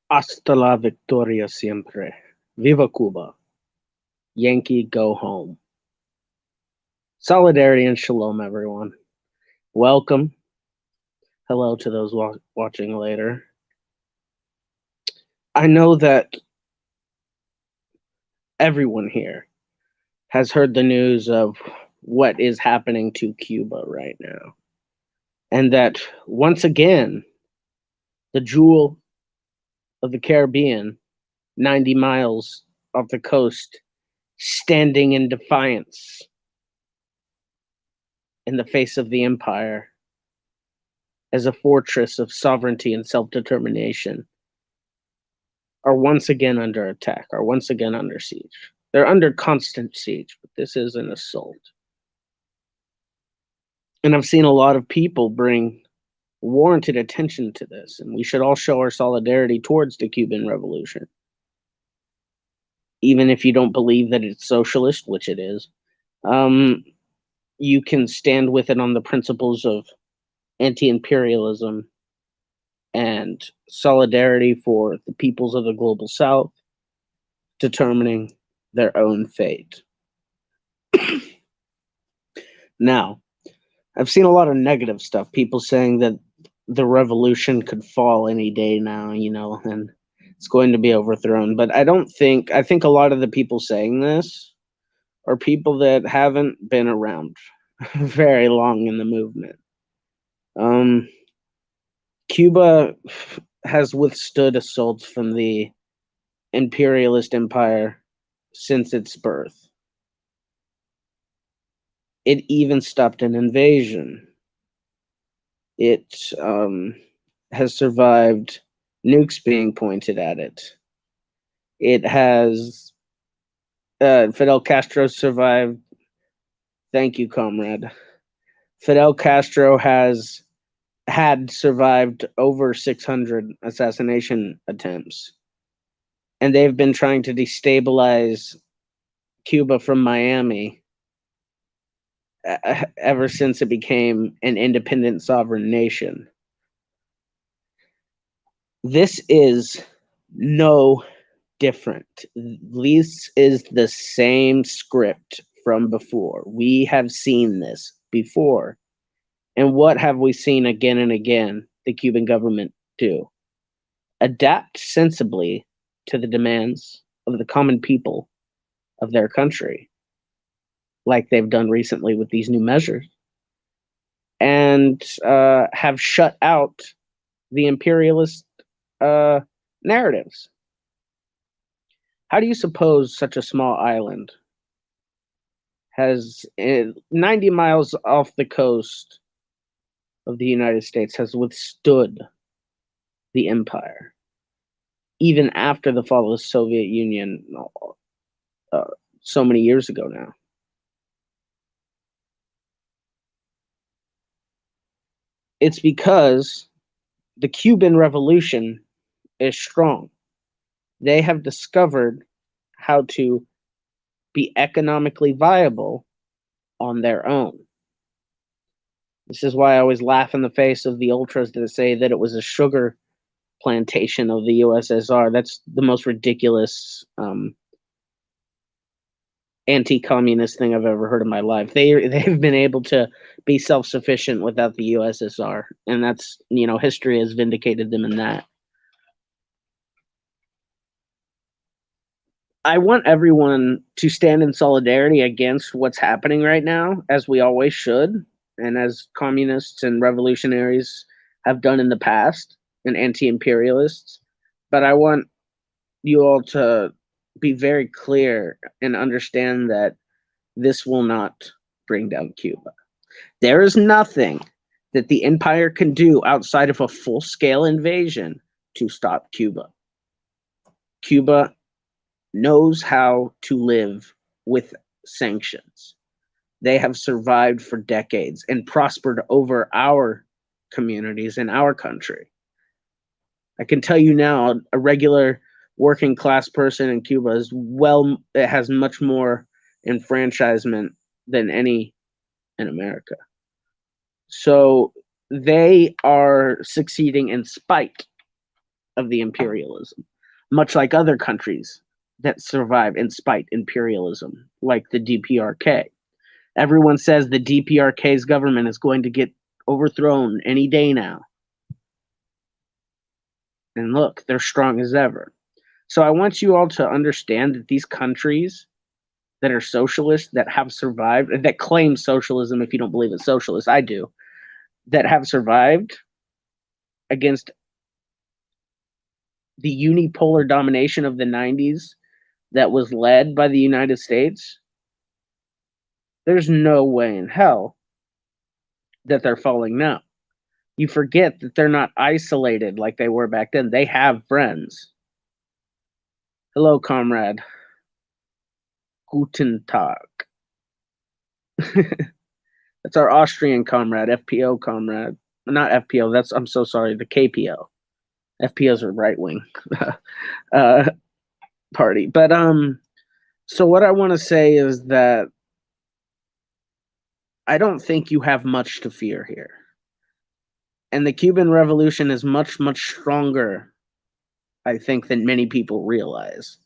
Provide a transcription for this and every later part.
Hasta la victoria siempre. Viva Cuba. Yankee go home. Solidarity and shalom, everyone. Welcome. Hello to those watching later. I know that everyone here has heard the news of what is happening to Cuba right now. And that once again, the jewel of the Caribbean, 90 miles off the coast, standing in defiance in the face of the empire as a fortress of sovereignty and self-determination, are once again under attack, are once again under siege. They're under constant siege, but this is an assault. And I've seen a lot of people bring warranted attention to this, and we should all show our solidarity towards the Cuban Revolution. Even if you don't believe that it's socialist, which it is, you can stand with it on the principles of anti-imperialism and solidarity for the peoples of the global south determining their own fate. Now, I've seen a lot of negative stuff, people saying that the revolution could fall any day now, and it's going to be overthrown. But I think a lot of the people saying this are people that haven't been around very long in the movement. Cuba has withstood assaults from the imperialist empire since its birth. It even stopped an invasion. It has survived nukes being pointed at it. It has Fidel Castro survived. Thank you, comrade. Fidel Castro had survived over 600 assassination attempts, and they've been trying to destabilize Cuba from Miami ever since it became an independent sovereign nation. This is no different. This is the same script from before. We have seen this before. And what have we seen again and again the Cuban government do? Adapt sensibly to the demands of the common people of their country, like they've done recently with these new measures, and have shut out the imperialist narratives. How do you suppose such a small island has 90 miles off the coast of the United States has withstood the empire, even after the fall of the Soviet Union so many years ago now? It's because the Cuban Revolution is strong. They have discovered how to be economically viable on their own. This is why I always laugh in the face of the ultras that say that it was a sugar plantation of the USSR. That's the most ridiculous anti-communist thing I've ever heard in my life. They've been able to be self-sufficient without the USSR, and that's, history has vindicated them in that. I want everyone to stand in solidarity against what's happening right now, as we always should, and as communists and revolutionaries have done in the past, and anti-imperialists. But I want you all to be very clear and understand that this will not bring down Cuba. There is nothing that the empire can do outside of a full-scale invasion to stop Cuba. Cuba knows how to live with sanctions. They have survived for decades and prospered over our communities in our country. I can tell you now, a regular working class person in Cuba it has much more enfranchisement than any in America. So they are succeeding in spite of the imperialism, much like other countries that survive in spite imperialism, like the DPRK. Everyone says the DPRK's government is going to get overthrown any day now. And look, they're strong as ever. So I want you all to understand that these countries that are socialist, that have survived, that claim socialism, if you don't believe it's socialist, I do, that have survived against the unipolar domination of the 90s that was led by the United States, there's no way in hell that they're falling now. You forget that they're not isolated like they were back then. They have friends. Hello, comrade. Guten Tag. That's our Austrian comrade, FPO comrade. Not FPO, that's, I'm so sorry, the KPO. FPOs are right wing party. But so what I want to say is that I don't think you have much to fear here. And the Cuban Revolution is much, much stronger, I think, than many people realize.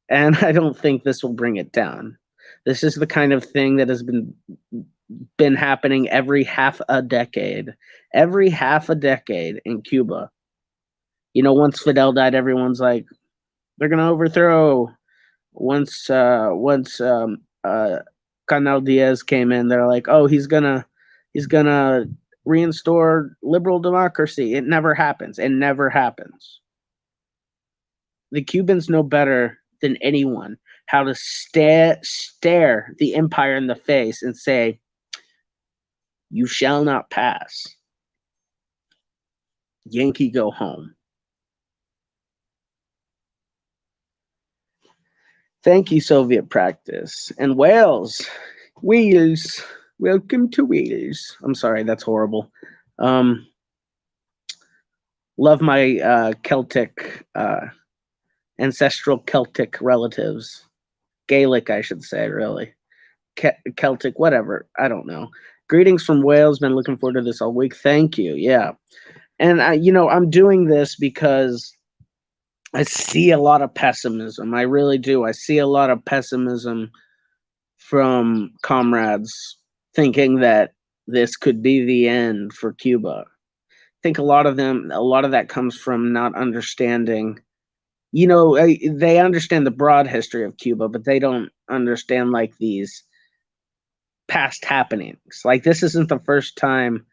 And I don't think this will bring it down. This is the kind of thing that has been happening every half a decade. Every half a decade in Cuba. You know, once Fidel died, everyone's like, they're going to overthrow. Once Canal-Diaz came in, they're like, oh, he's gonna reinstore liberal democracy. It never happens. It never happens. The Cubans know better than anyone how to stare the empire in the face and say, you shall not pass. Yankee, go home. Thank you, Soviet practice. And Wales, welcome to Wales. I'm sorry, that's horrible. Love my Celtic, ancestral Celtic relatives. Gaelic, I should say, really. Celtic, whatever. I don't know. Greetings from Wales. Been looking forward to this all week. Thank you. Yeah. And, I'm doing this because I see a lot of pessimism. I really do. I see a lot of pessimism from comrades thinking that this could be the end for Cuba. I think a lot of that comes from not understanding, they understand the broad history of Cuba, but they don't understand like these past happenings. Like this isn't the first time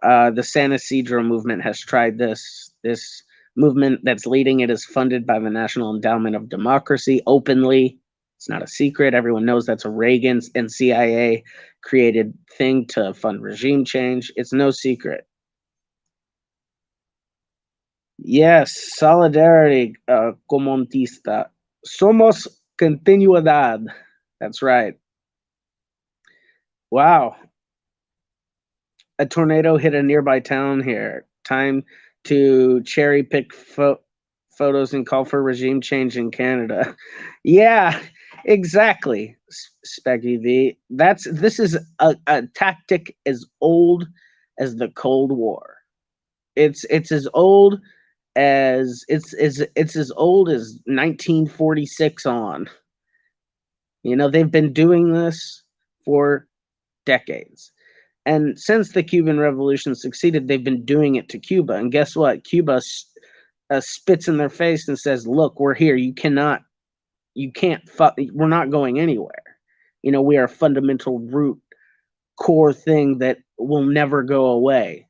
the San Isidro movement has tried this. This movement that's leading it is funded by the National Endowment of Democracy openly. It's not a secret. Everyone knows that's a Reagan and CIA created thing to fund regime change. It's no secret. Yes, solidarity, comunista. Somos continuidad. That's right. Wow. A tornado hit a nearby town here. Time to cherry pick photos and call for regime change in Canada. Yeah, exactly, Speggy V. This is a tactic as old as the Cold War. It's as old as it's as old as 1946 on. They've been doing this for decades. And since the Cuban Revolution succeeded, they've been doing it to Cuba. And guess what? Cuba spits in their face and says, look, we're here. We're not going anywhere. We are a fundamental root core thing that will never go away.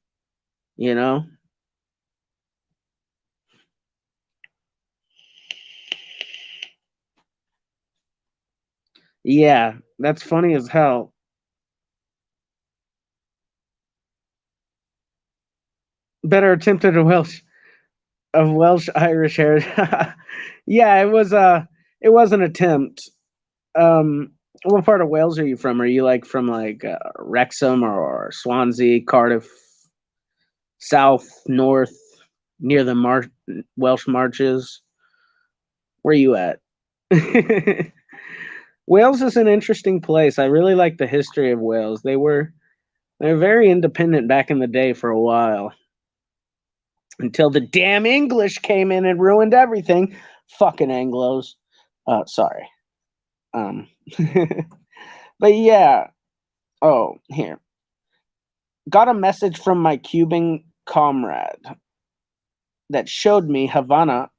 Yeah, that's funny as hell. Better attempt at a Welsh Irish heritage. Yeah, it was an attempt. What part of Wales are you from? Are you like from like Wrexham or Swansea, Cardiff, south, north, near the Welsh Marches? Where are you at? Wales is an interesting place. I really like the history of Wales. They're very independent back in the day for a while. until the damn English came in and ruined everything. Fucking Anglos. Sorry. Um, but yeah. Oh, here. Got a message from my Cuban comrade that showed me Havana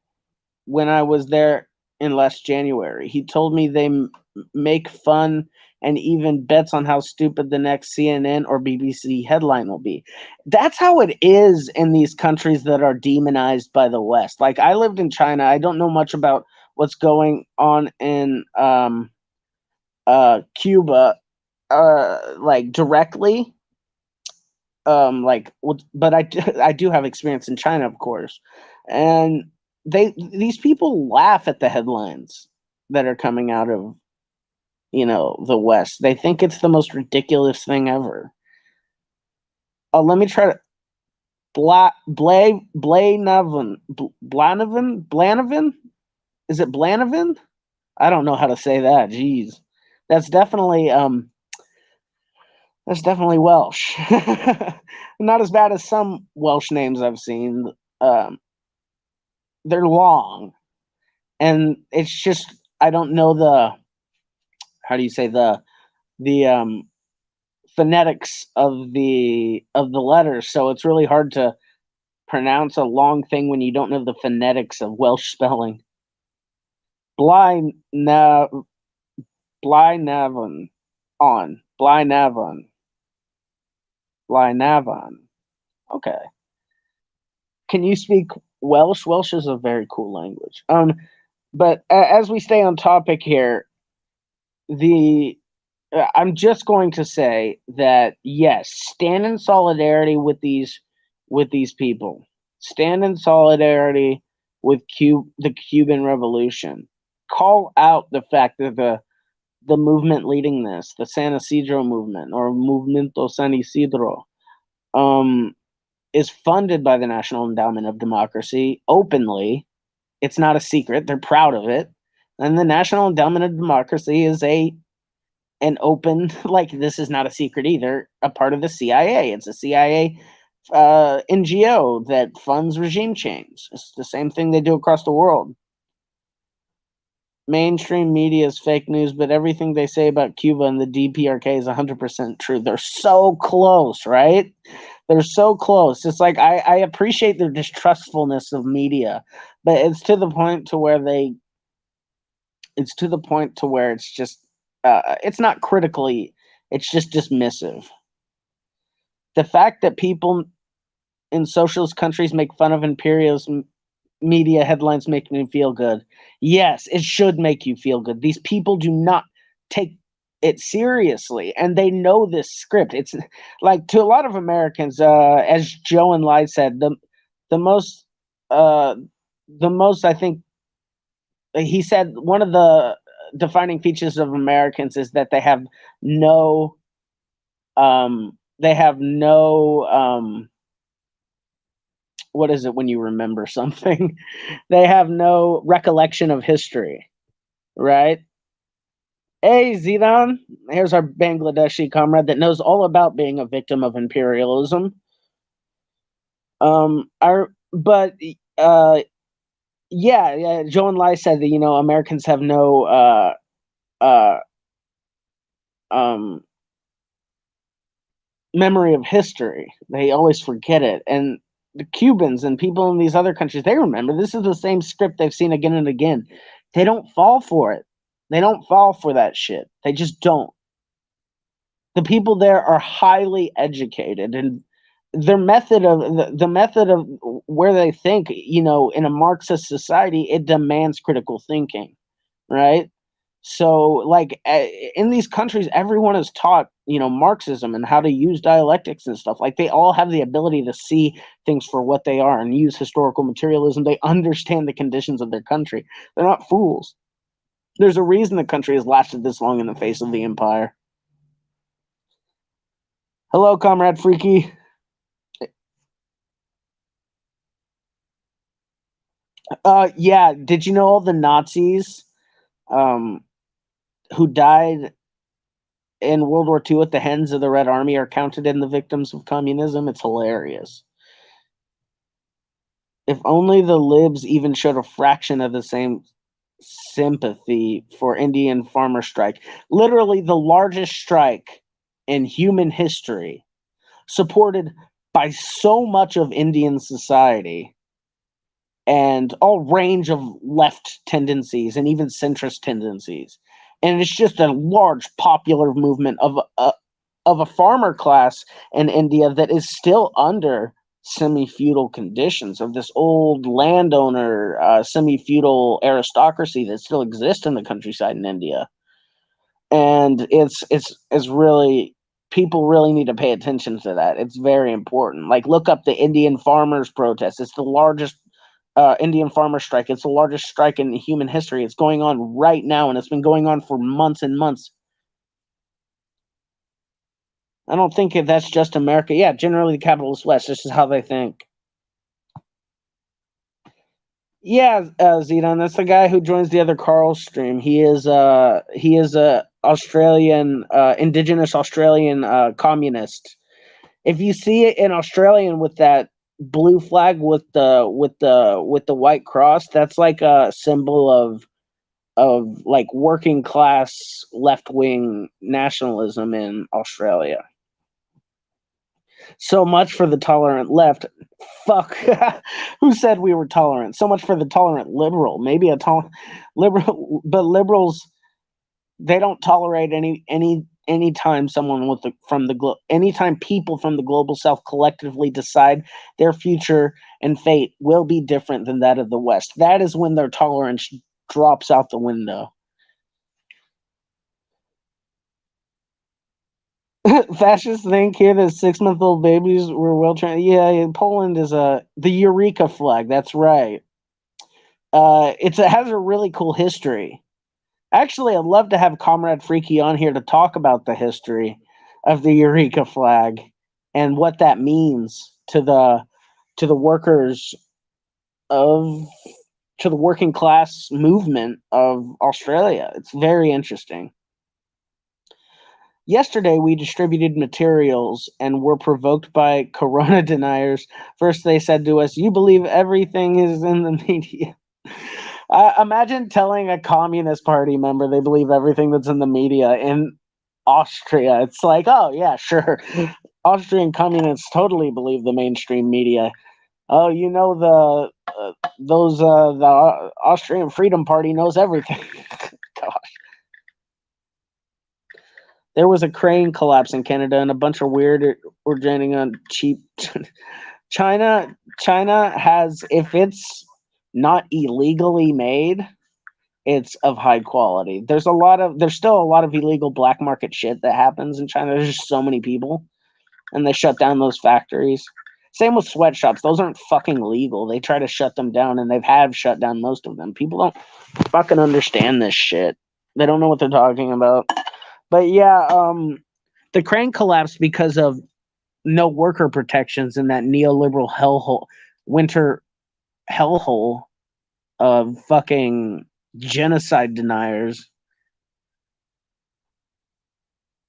when I was there in last January. He told me they make fun and even bets on how stupid the next CNN or BBC headline will be. That's how it is in these countries that are demonized by the West. Like, I lived in China. I don't know much about what's going on in Cuba, like directly. But I do have experience in China, of course, and these people laugh at the headlines that are coming out of the West. They think it's the most ridiculous thing ever. Let me try to Blanovin. Is it Blanovin? I don't know how to say that. Jeez, that's definitely Welsh. Not as bad as some Welsh names I've seen. Um, they're long, and it's just I don't know how do you say the phonetics of the letters, so it's really hard to pronounce a long thing when you don't know the phonetics of Welsh spelling. Blaen na Blaenavon on Blaenavon Blaenavon. Okay. Can you speak Welsh? Welsh is a very cool language. But as we stay on topic here, the I'm just going to say that yes, stand in solidarity with these people. Stand in solidarity with the Cuban Revolution. Call out the fact that the movement leading this, the San Isidro movement or Movimiento San Isidro, is funded by the National Endowment of Democracy openly. It's not a secret. They're proud of it. And the National Endowment of Democracy is an open, like, this is not a secret either, a part of the CIA. It's a CIA NGO that funds regime change. It's the same thing they do across the world. Mainstream media is fake news, but everything they say about Cuba and the DPRK is 100% true. They're so close, right? They're so close. It's like I appreciate their distrustfulness of media, but it's to the point to where it's just it's not critically, it's just dismissive. The fact that people in socialist countries make fun of imperialism media headlines make me feel good. Yes, it should make you feel good. These people do not take it seriously, and they know this script. It's like, to a lot of Americans, as Joe and Lai said, the most uh, the most I think he said one of the defining features of Americans is that they have no what is it when you remember something? They have no recollection of history, right? Hey, Zidane, here's our Bangladeshi comrade that knows all about being a victim of imperialism. But yeah, Joe and Lai said that Americans have no uh, um, memory of history. They always forget it, and the Cubans and people in these other countries, they remember. This is the same script they've seen again and again. They don't fall for it. They don't fall for that shit. They just don't. The people there are highly educated, and their method of the method of where they think, in a Marxist society, it demands critical thinking, right? So, like, in these countries, everyone is taught, Marxism and how to use dialectics and stuff. Like, they all have the ability to see things for what they are and use historical materialism. They understand the conditions of their country. They're not fools. There's a reason the country has lasted this long in the face of the empire. Hello, Comrade Freaky. Yeah, did you know all the Nazis um, who died in World War II at the hands of the Red Army are counted in the victims of communism? It's hilarious. If only the libs even showed a fraction of the same sympathy for Indian farmer strike. Literally the largest strike in human history, supported by so much of Indian society and all range of left tendencies and even centrist tendencies. And it's just a large popular movement of a farmer class in India that is still under semi-feudal conditions, of this old landowner semi-feudal aristocracy that still exists in the countryside in India. And it's really, people really need to pay attention to that. It's very important. Like, look up the Indian farmers protest. It's the largest Indian farmer strike. It's the largest strike in human history. It's going on right now, and it's been going on for months and months. I don't think that's just America. Yeah, generally the capitalist West. This is how they think. Yeah, Zidane, that's the guy who joins the other Carl stream. He is a Australian, indigenous Australian communist. If you see it in Australian with that blue flag with the white cross, that's like a symbol of like working class left wing nationalism in Australia. So much for the tolerant left. Fuck. Who said we were tolerant? So much for the tolerant liberal. Maybe a liberal, but liberals, they don't tolerate anytime someone with the from the anytime people from the global south collectively decide their future and fate will be different than that of the West. That is when their tolerance drops out the window. Fascists think here that 6-month-old babies were well trained. Yeah, Poland is the Eureka flag. That's right. It has a really cool history. Actually, I'd love to have Comrade Freaky on here to talk about the history of the Eureka flag and what that means to the workers of to the working class movement of Australia. It's very interesting. Yesterday, we distributed materials and were provoked by corona deniers. First, they said to us, "You believe everything is in the media." Imagine telling a Communist Party member they believe everything that's in the media in Austria. It's like, oh, yeah, sure. Austrian communists totally believe the mainstream media. Oh, you know, the Austrian Freedom Party knows everything. Gosh. There was a crane collapse in Canada and a bunch of weird ordaining on cheap. China has, if it's not illegally made, it's of high quality. There's still a lot of illegal black market shit that happens in China. There's just so many people, and they shut down those factories. Same with sweatshops. Those aren't fucking legal. They try to shut them down, and have shut down most of them. People don't fucking understand this shit. They don't know what they're talking about. But yeah, the crane collapsed because of no worker protections in that neoliberal winter hellhole of fucking genocide deniers.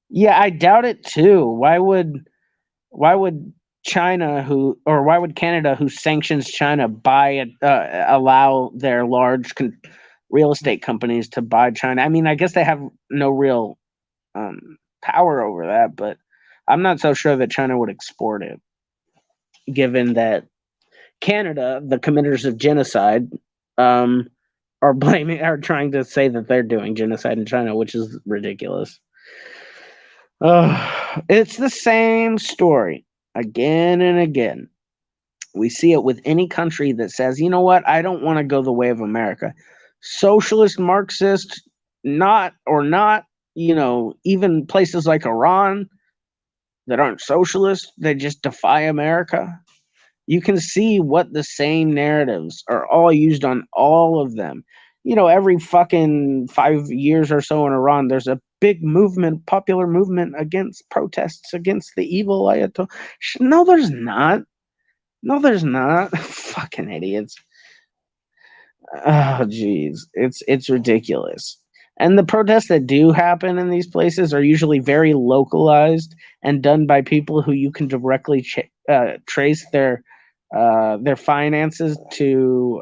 Yeah, I doubt it too. Why would China, why would Canada, who sanctions China, allow their large real estate companies to buy China? I mean, I guess they have no real power over that, but I'm not so sure that China would export it, given that Canada, the committers of genocide, are trying to say that they're doing genocide in China, which is ridiculous. It's the same story again and again. We see it with any country that says, you know what, I don't want to go the way of America. Socialist, Marxist, not, even places like Iran that aren't socialist, they just defy America. You can see what the same narratives are all used on all of them. Every fucking 5 years or so in Iran, there's a big movement, popular movement against protests against the evil Ayatollah. No, there's not. No, there's not. Fucking idiots. Oh, jeez. It's ridiculous. And the protests that do happen in these places are usually very localized and done by people who you can directly trace their their finances to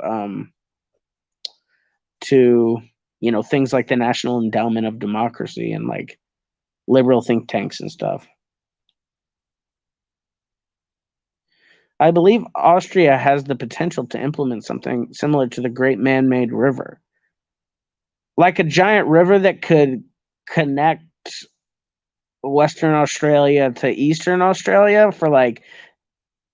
things like the National Endowment of Democracy and like liberal think tanks and stuff. I believe Austria has the potential to implement something similar to the Great Man-Made River, like a giant river that could connect Western Australia to Eastern Australia for like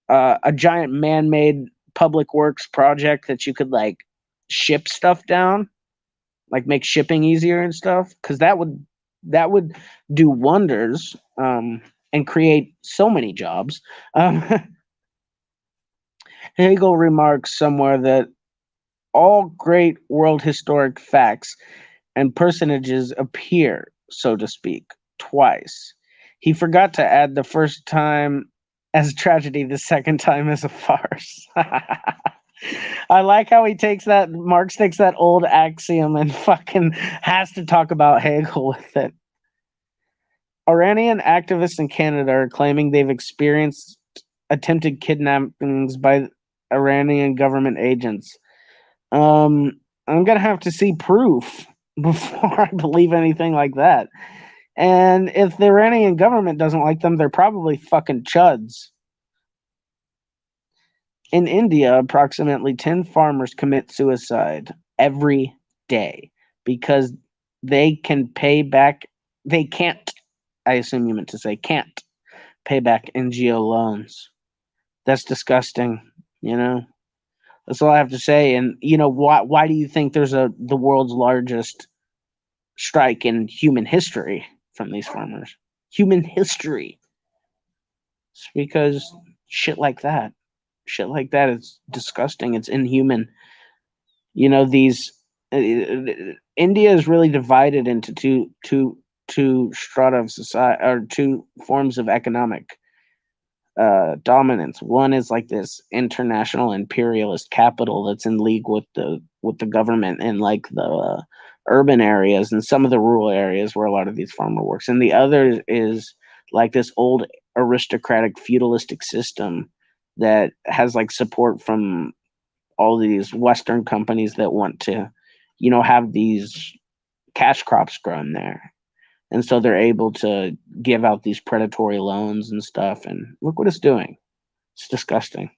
a giant man-made public works project that you could like ship stuff down, like make shipping easier and stuff, because that would do wonders, and create so many jobs. Um, Hegel remarks somewhere that all great world historic facts and personages appear, so to speak, twice. He forgot to add the first time as a tragedy, the second time as a farce. I like how Marx takes that old axiom and fucking has to talk about Hegel with it. Iranian activists in Canada are claiming they've experienced attempted kidnappings by Iranian government agents. I'm gonna have to see proof before I believe anything like that. And if the Iranian government doesn't like them, they're probably fucking chuds. In India, approximately 10 farmers commit suicide every day because they can pay back. They can't, I assume you meant to say can't pay back NGO loans. That's disgusting, you know? That's all I have to say. And, why do you think there's the world's largest strike in human history from these farmers? Human history. It's because shit like that. Shit like that is disgusting. It's inhuman. These India is really divided into two strata of society, or two forms of economic dominance. One is like this international imperialist capital that's in league with the government in like the urban areas and some of the rural areas where a lot of these farmer works, and the other is like this old aristocratic feudalistic system that has like support from all these Western companies that want to, have these cash crops grown there. And so they're able to give out these predatory loans and stuff. And look what it's doing. It's disgusting.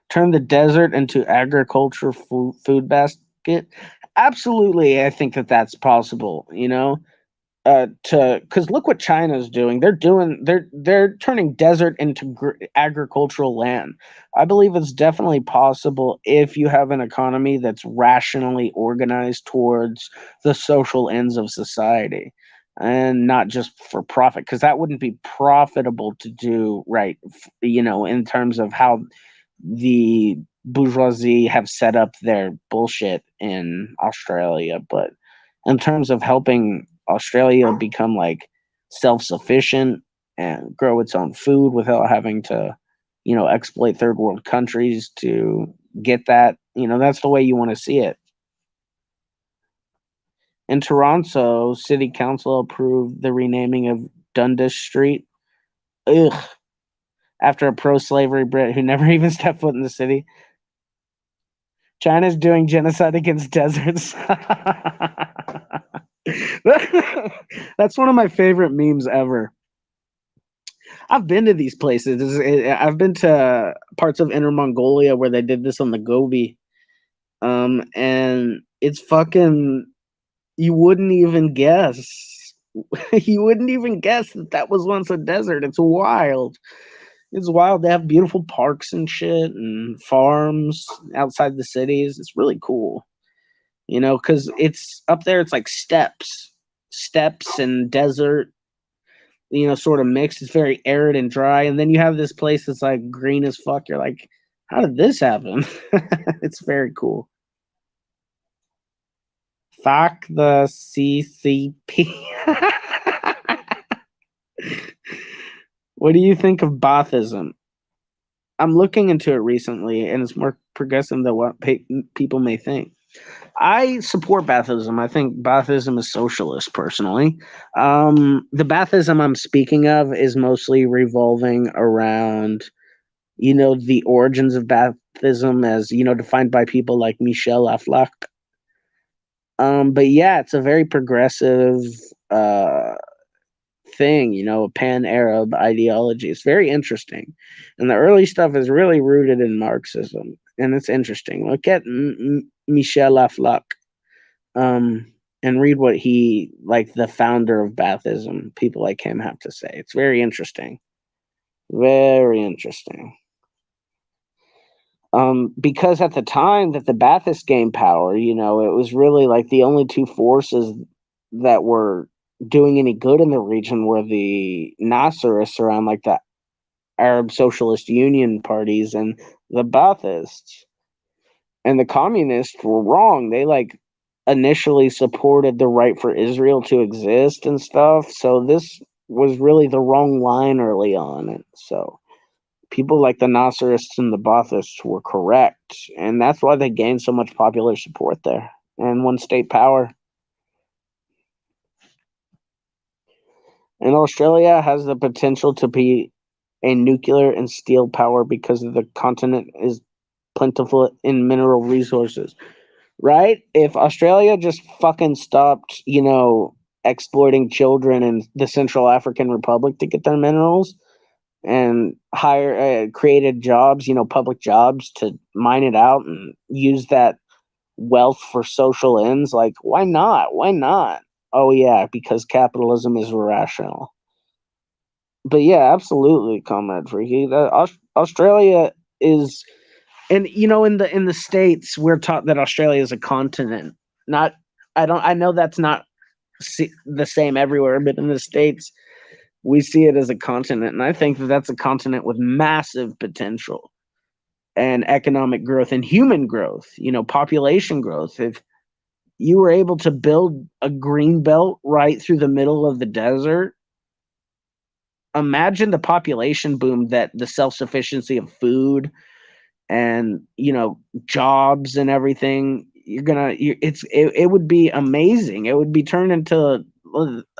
Turn the desert into agriculture food basket. Absolutely, I think that's possible. Because look what China's doing. They're turning desert into agricultural land. I believe it's definitely possible if you have an economy that's rationally organized towards the social ends of society and not just for profit, because that wouldn't be profitable to do, right, in terms of how the bourgeoisie have set up their bullshit in Australia. But in terms of helping Australia become like self-sufficient and grow its own food without having to, exploit third world countries to get that, that's the way you want to see it. In Toronto, City Council approved the renaming of Dundas Street. Ugh. After a pro-slavery Brit who never even stepped foot in the city. China's doing genocide against deserts. That's one of my favorite memes ever. I've been to these places. I've been to parts of Inner Mongolia where they did this on the Gobi. And it's fucking, you wouldn't even guess. You wouldn't even guess that was once a desert. It's wild. It's wild. They have beautiful parks and shit and farms outside the cities. It's really cool. Because it's up there, it's like steppes and desert, sort of mixed. It's very arid and dry. And then you have this place that's like green as fuck. You're like, how did this happen? It's very cool. Fuck the CCP. What do you think of Baathism? I'm looking into it recently, and it's more progressive than what people may think. I support Baathism. I think Baathism is socialist, personally. The Baathism I'm speaking of is mostly revolving around, the origins of Baathism as, defined by people like Michel Aflaq. But yeah, it's a very progressive uh, thing, a pan-Arab ideology. It's very interesting. And the early stuff is really rooted in Marxism. And it's interesting. Look at Michel Aflaq. And read what he, like the founder of Baathism, people like him have to say. It's very interesting. Very interesting. Because at the time that the Baathists gained power, it was really like the only two forces that were doing any good in the region were the Nasserists around like the Arab Socialist Union parties and the Baathists. And the communists were wrong. They like initially supported the right for Israel to exist and stuff. So this was really the wrong line early on. And so people like the Nasserists and the Baathists were correct. And that's why they gained so much popular support there and won state power. And Australia has the potential to be a nuclear and steel power because the continent is plentiful in mineral resources. Right? If Australia just fucking stopped, exploiting children in the Central African Republic to get their minerals and created jobs, public jobs to mine it out and use that wealth for social ends, like why not? Why not? Oh yeah, because capitalism is irrational. But yeah, absolutely, Comrade Freaky. Australia is, and in the States, we're taught that Australia is a continent. Not, I know that's not the same everywhere, but in the States, we see it as a continent, and I think that that's a continent with massive potential and economic growth and human growth. Population growth. If you were able to build a green belt right through the middle of the desert, imagine the population boom, that the self-sufficiency of food and jobs and everything. It would be amazing. It would be turned into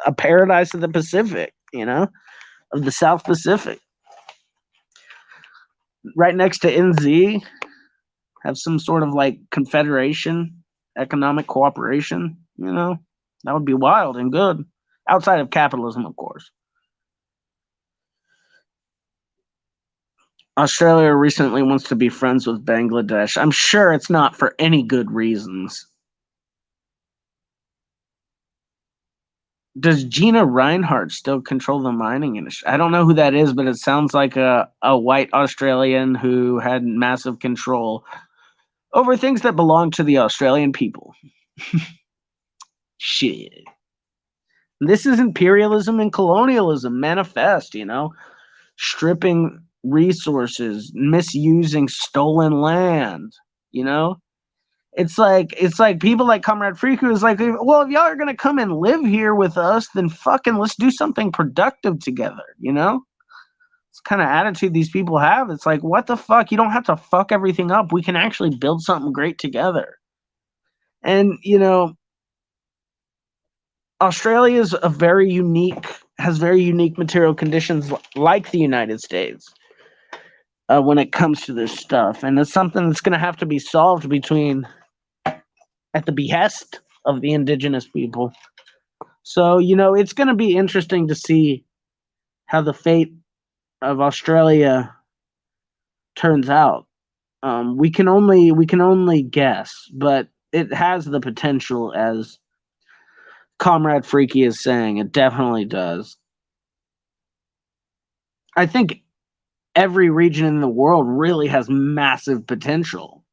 a paradise of the Pacific, of the South Pacific, right next to NZ. Have some sort of like confederation, economic cooperation. That would be wild and good, outside of capitalism, of course. Australia recently wants to be friends with Bangladesh. I'm sure it's not for any good reasons. Does Gina Reinhardt still control the mining industry? I don't know who that is, but it sounds like a white Australian who had massive control over things that belong to the Australian people. Shit. This is imperialism and colonialism manifest, stripping resources, misusing stolen land, It's like people like Comrade Freaku is like, well, if y'all are gonna come and live here with us, then fucking let's do something productive together, It's the kind of attitude these people have. It's like, what the fuck? You don't have to fuck everything up. We can actually build something great together. And Australia is has very unique material conditions like the United States when it comes to this stuff. And it's something that's going to have to be solved at the behest of the indigenous people. So, it's going to be interesting to see how the fate of Australia turns out. We can only guess, but it has the potential, as Comrade Freaky is saying. It definitely does. I think every region in the world really has massive potential.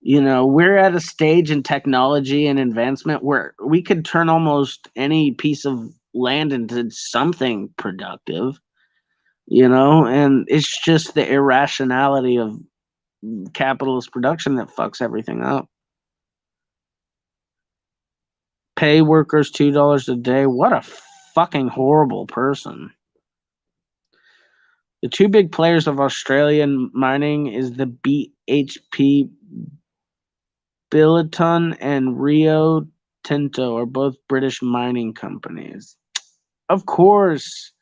We're at a stage in technology and advancement where we could turn almost any piece of land into something productive, and it's just the irrationality of capitalist production that fucks everything up. Pay workers $2 a day. What a fucking horrible person. The two big players of Australian mining is the BHP Billiton and Rio Tinto are both British mining companies. Of course.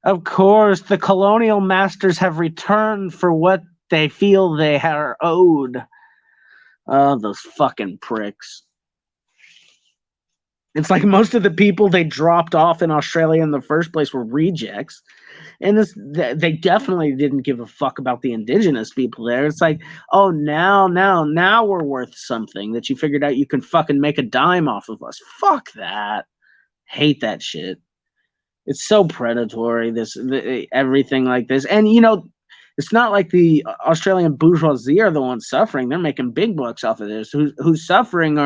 Of course, the colonial masters have returned for what they feel they are owed. Oh, those fucking pricks. It's like most of the people they dropped off in Australia in the first place were rejects. And they definitely didn't give a fuck about the indigenous people there. It's like, oh, now we're worth something that you figured out you can fucking make a dime off of us. Fuck that. Hate that shit. It's so predatory, everything like this. And, it's not like the Australian bourgeoisie are the ones suffering. They're making big bucks off of this. Who's suffering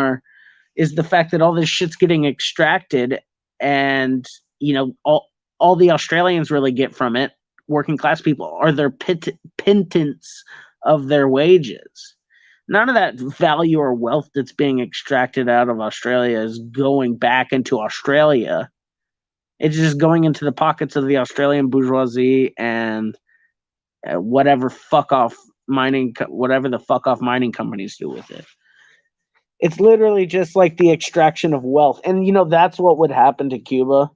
is the fact that all this shit's getting extracted, and all the Australians really get from it, working class people, are their pittance of their wages. None of that value or wealth that's being extracted out of Australia is going back into Australia. It's just going into the pockets of the Australian bourgeoisie and whatever the fuck off mining companies do with it. It's literally just like the extraction of wealth. And, that's what would happen to Cuba.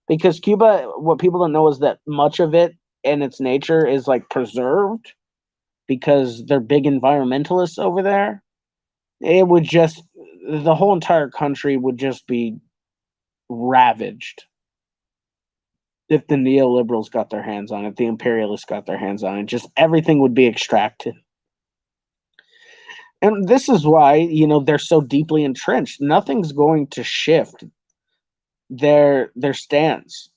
Because Cuba, what people don't know is that much of it and its nature is like preserved because they're big environmentalists over there. It would just, the whole entire country would just be ravaged if the neoliberals got their hands on it, the imperialists got their hands on it. Just everything would be extracted. And this is why, they're so deeply entrenched. Nothing's going to shift their stance.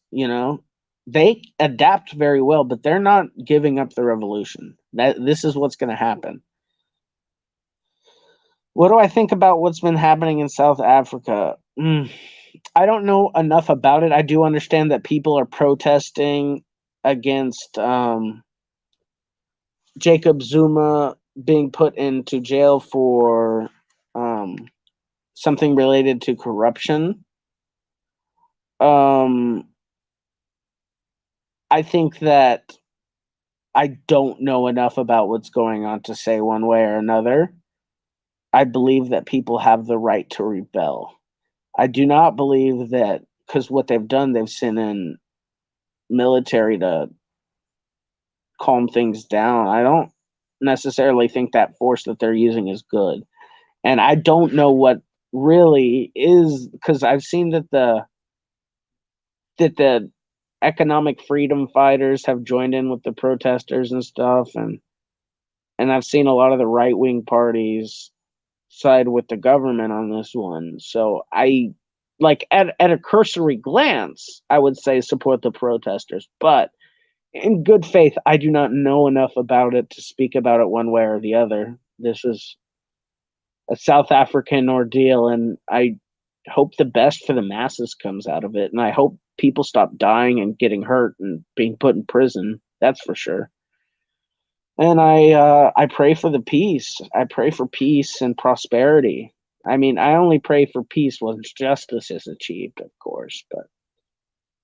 They adapt very well, but they're not giving up the revolution. This is what's going to happen. What do I think about what's been happening in South Africa? I don't know enough about it. I do understand that people are protesting against Jacob Zuma being put into jail for something related to corruption. I think that I don't know enough about what's going on to say one way or another. I believe that people have the right to rebel. I do not believe that, because what they've done, they've sent in military to calm things down. I don't necessarily think that force that they're using is good. And I don't know what really is, because I've seen that the economic freedom fighters have joined in with the protesters and stuff, and I've seen a lot of the right-wing parties side with the government on this one. So I, like, at a cursory glance, I would say support the protesters, but in good faith, I do not know enough about it to speak about it one way or the other. This is a South African ordeal, and I hope the best for the masses comes out of it, and I hope people stop dying and getting hurt and being put in prison. That's for sure. And I pray for the peace. I pray for peace and prosperity. I mean, I only pray for peace once justice is achieved, of course, but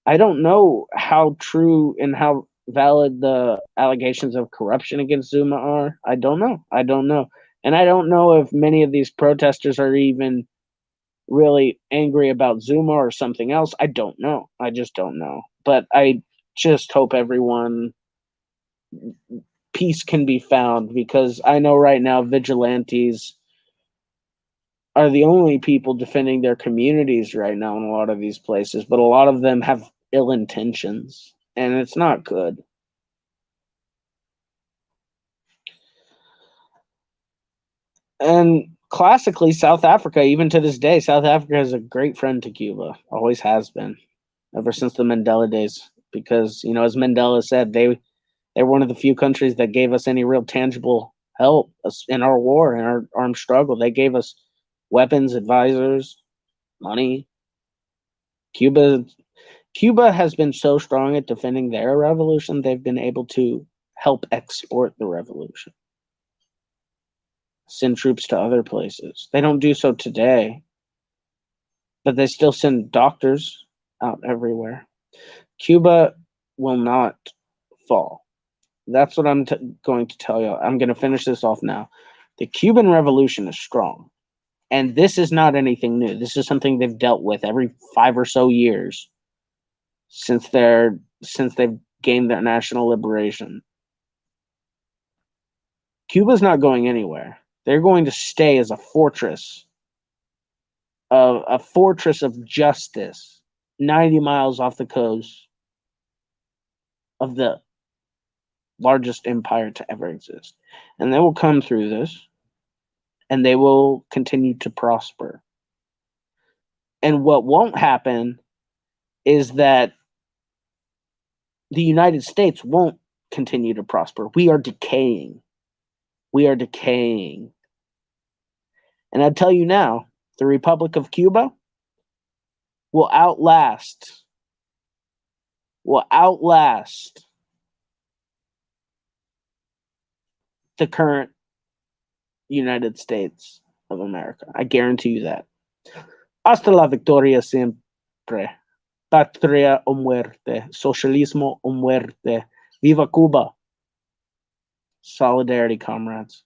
I don't know how true and how valid the allegations of corruption against Zuma are. I don't know. And I don't know if many of these protesters are even really angry about Zuma or something else. I don't know. I just don't know. But I just hope peace can be found, because I know right now vigilantes are the only people defending their communities right now in a lot of these places, but a lot of them have ill intentions, and it's not good. And classically, South Africa, even to this day, South Africa is a great friend to Cuba, always has been, ever since the Mandela days, because, as Mandela said, they're one of the few countries that gave us any real tangible help in our war, in our armed struggle. They gave us weapons, advisors, money. Cuba has been so strong at defending their revolution, they've been able to help export the revolution, send troops to other places. They don't do so today, but they still send doctors out everywhere. Cuba will not fall. That's what I'm going to tell you. I'm going to finish this off now. The Cuban Revolution is strong. And this is not anything new. This is something they've dealt with every 5 or so years since they've gained their national liberation. Cuba's not going anywhere. They're going to stay as a fortress of justice, 90 miles off the coast of the largest empire to ever exist. And they will come through this, and they will continue to prosper. And what won't happen is that the United States won't continue to prosper. We are decaying. We are decaying. And I tell you now, the Republic of Cuba will outlast the current United States of America. I guarantee you that. Hasta la victoria siempre. Patria o muerte. Socialismo o muerte. Viva Cuba. Solidarity, comrades.